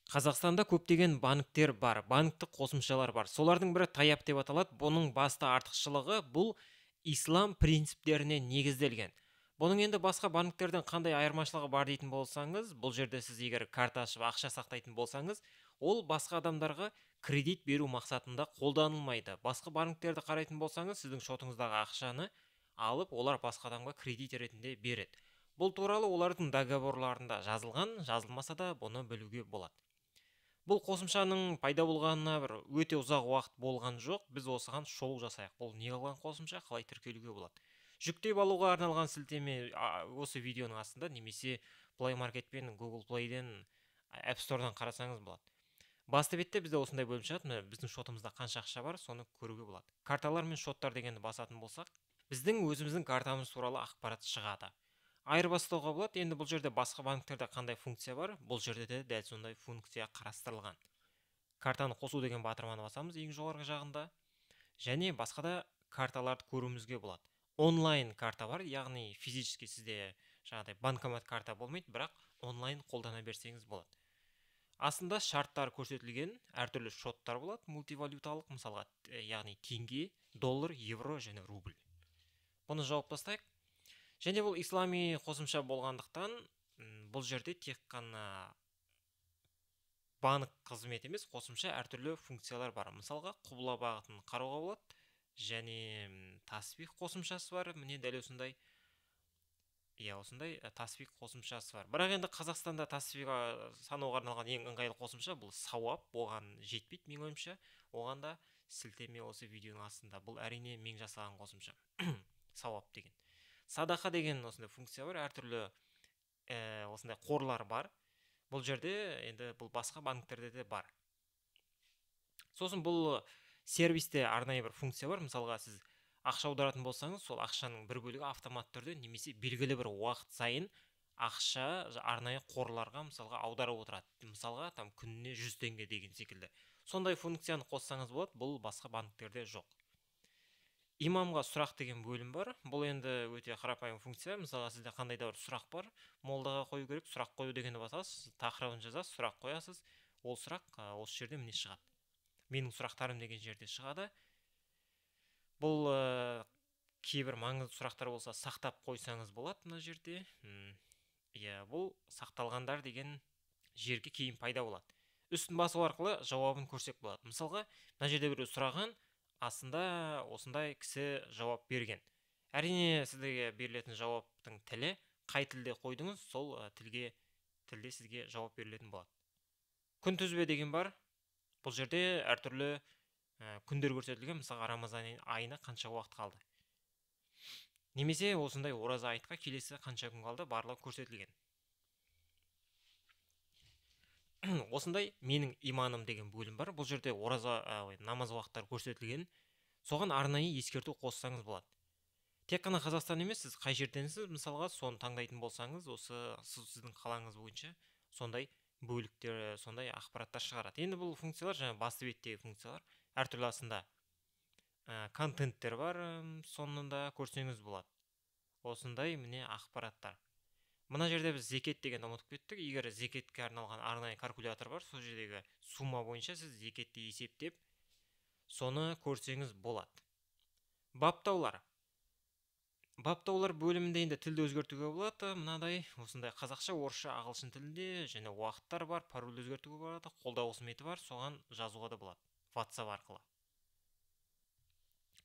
Қазақстанда көптеген банктер бар, банктік қосымшалар бар. Солардың бірі Таяп деп аталады. Бұның басты артықшылығы бұл ислам принциптеріне негізделген. Бұның енді басқа банктерден қандай айырмашылығы бар дейтін болсаңыз, бұл жерде сіз егер карта ашып ақша сақтайтын болсаңыз, ол басқа адамдарға кредит беру мақсатында қолданылмайды. Басқа банктерді қарайтын болсаңыз, сіздің шотыңыздағы ақшаны алып, олар басқа адамға кредит ретінде береді. Бұл туралы олардың договорларында жазылған, жазылмаса да бұны білуге болады. Бұл қосымшаның пайда болғанына бір өте ұзақ уақыт болған жоқ. Біз осыған шолу жасайық. Бұл неғылған қосымша, қалай тіркелуге болады? Жүктеп алуға арналған сілтеме осы видеоның астында, немесе Play Market пен Google Play-ден, App Store-дан қарасаңыз болады. Басты бетте бізде осындай бөлім шығады. Біздің шотымызда қанша ақша бар, соны көруге болады. Карталар мен шоттар дегенді басатын болсақ, біздің өзіміздің картамыз туралы ақпарат шығады. Айырбастауға болады. Енді бұл жерде басқа банктерде қандай функция бар, бұл жерде де дәл сондай функция қарастырылған. Картаны қосу деген батырманы басамыз ең жоғарғы жағында, және басқа да карталарды көруімізге болады. Онлайн карта бар, яғни физически сізде жаңағыдай банкомат карта болмайды, бірақ онлайн қолдана берсеңіз болады. Астында шарттар көрсетілген, әртүрлі шоттар болады, мультивалюталық, мысалға, яғни теңге, доллар, евро және рубль. Бұны жауып тастайық. Және бұл ислами қосымша болғандықтан, бұл жерде тек қана банк қызмет емес, қосымша әртүрлі функциялар бар. Мысалға, құбыла бағытын қарауға болады, және тасбих қосымшасы бар. Міне дәл осындай, осындай тасбих қосымшасы бар. Бірақ енді Қазақстанда тасбихқа санауға арналған ең ыңғайлы қосымша бұл Сауап, оған жетпейді менің ойымша. Оған да сілтеме осы видеоның астында. Бұл әрине мен жасаған қосымша. Сауап деген. Садақа деген осындай функция бар, әртүрлі осындай қорлар бар. Бұл жерде енді бұл басқа банктерде де бар. Сосын бұл сервисте арнайы бір функция бар. Мысалға, сіз ақша аударатын болсаңыз, сол ақшаның бір бөлігі автомат түрде немесе белгілі бір уақыт сайын ақша арнайы қорларға мысалға аударып отырады. Мысалға, там күніне 100 теңге деген секілді. Сондай функцияны қоссаңыз болады, бұл басқа банктерде жоқ. Имамға сұрақ деген бөлім бар. Бұл енді өте қарапайым функция. Мысалға, сізде қандай да бір сұрақ бар, молдаға қою керек, сұрақ қою дегенді басасыз, тақырыбын жазасыз, сұрақ қоясыз. Ол сұрақ осы жерде міне шығады. Менің сұрақтарым деген жерде шығады. Бұл кейбір маңызды сұрақтар болса сақтап қойсаңыз болады мына жерде. Бұл сақталғандар деген жерге кейін пайда болады. Үстін басу арқылы жауабын көрсек болады. Мысалға, мына жерде біреу сұраған, астында осындай кісі жауап берген. Әрине, сізге берілетін жауаптың тілі, қай тілде қойдыңыз, сол тілде сізге жауап берілетін болады. Күнтізбе деген бар. Бұл жерде әртүрлі күндер көрсетілген, мысалға Рамазан айына қанша уақыт қалды. Немесе осындай ораза айтқа келесі қанша күн қалды, барлығы көрсетілген. Осындай менің иманым деген бөлім бар. Бұл жерде намаз уақыттары көрсетілген. Соған арнайы ескерту қоссаңыз болады. Тек қана Қазақстан емес, сіз қай жерденсіз, мысалға, соны таңдайтын болсаңыз, осы сіздің қалаңыз бойынша сондай бөліктер, сондай ақпараттар шығарады. Енді бұл функциялар жаңа басты беттегі функциялар, әртүрлі астында контенттер бар, соңында көрсеңіз болады. Осындай міне ақпараттар. Мына жерде біз зекет деген ұмытып кеттік. Егер зекетке арналған арнайы калькулятор бар, сол жердегі сумма бойынша сіз зекетті есептеп, соны көрсеңіз болады. Баптаулар. Баптаулар бөлімінде енді тілді өзгертуге болады. Мынадай, осындай қазақша, орысша, ағылшын тілінде, және уақыттар бар, пароль өзгертуге болады, қолдау қызметі бар, соған жазуға да болады WhatsApp арқылы.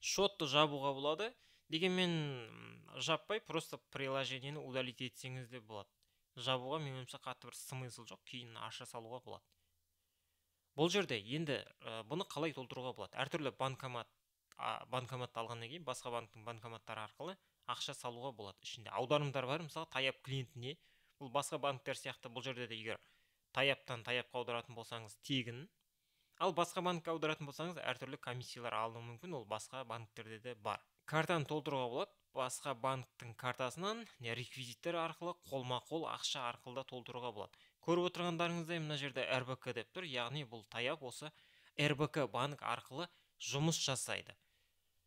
Шотты жабуға болады. Дегенмен жаппай, просто приложениені удалить етсеңіз де болады. Жабуға мен ойымша қатты бір смысл жоқ, кейін аша салуға болады. Бұл жерде енді бұны қалай толтыруға болады? Әртүрлі банкоматты алғаннан кейін басқа банктың банкоматтары арқылы ақша салуға болады. Ішінде аударымдар бар, мысалы Таяп клиентіне. Бұл басқа банктер сияқты, бұл жерде де егер Таяптан Таяпқа аударатын болсаңыз тегін. Ал басқа банкке аударатын болсаңыз әртүрлі комиссиялар алынуы мүмкін, ол басқа банктерде де бар. Картаны толтыруға болады. Басқа банктың картасынан реквизиттер арқылы, қолма-қол ақша арқылы да толтыруға болады. Көріп отырғандарыңыздай мына жерде РБК деп тұр, яғни бұл Таяп осы РБК банк арқылы жұмыс жасайды.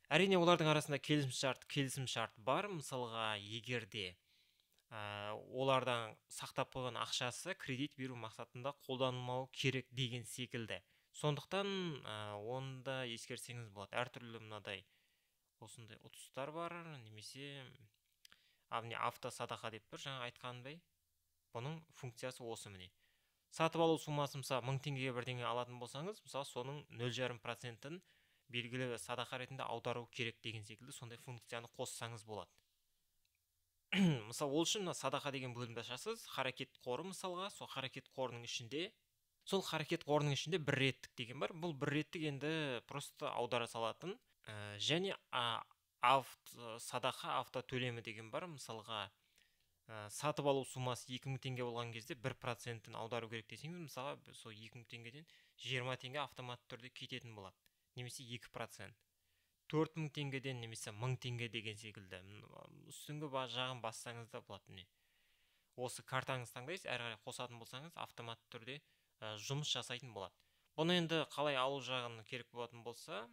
Әрине олардың арасында келісім шарт бар. Мысалға, егерде олардан сақтап қойған ақшасы кредит беру мақсатында қолданылмауы керек деген секілді. Сондықтан оны да ескерсеңіз болады. Әртүрлі мынадай осындай ұтыстар бар, немесе автосадақа деп тұр, жаңа айтқанымдай. Бұның функциясы осы міне. Сатып алу суммасы мысалы 1000 теңгеге бірдеңе алатын болсаңыз, мысалы соның 0,5%-ін белгілі садақа ретінде аудару керек деген секілді сондай функцияны қоссаңыз болады. Мысалы ол үшін садақа деген бөлімді ашасыз, харекет қоры мысалға, сол харекет қорының ішінде бір реттік деген бар. Бұл бір реттік енді просто аудара салатын. Және садақа автотөлемі деген бар. Мысалға сатып алу суммасы 2000 теңге болған кезде 1%-ін аудару керек десеңіз, мысалға сол 2000 теңгеден 20 теңге автоматты түрде кететін болады. Немесе 2%. 4000 теңгеден немесе 1000 теңге деген секілді. Үстіңгі жағын бассаңыз да болады. Міне. Осы картаңыз таңдайсыз, әрі қарай қосатын болсаңыз, автоматты түрде жұмыс жасайтын болады. Бұны енді қалай алу жағын керек болатын болса,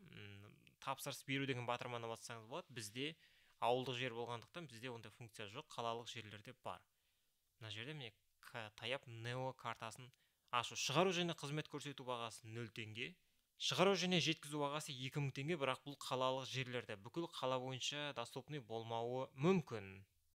тапсырыс беру деген батырманы бассаңыз болады. Бізде ауылдық жер болғандықтан бізде ондай функция жоқ, қалалық жерлерде бар. Мына жерде міне таяп Нео картасын ашу. Шығару және қызмет көрсету бағасы 0 теңге. Шығару және жеткізу бағасы 2000 теңге, бірақ бұл қалалық жерлерде, бүкіл қала бойынша доступный болмауы мүмкін.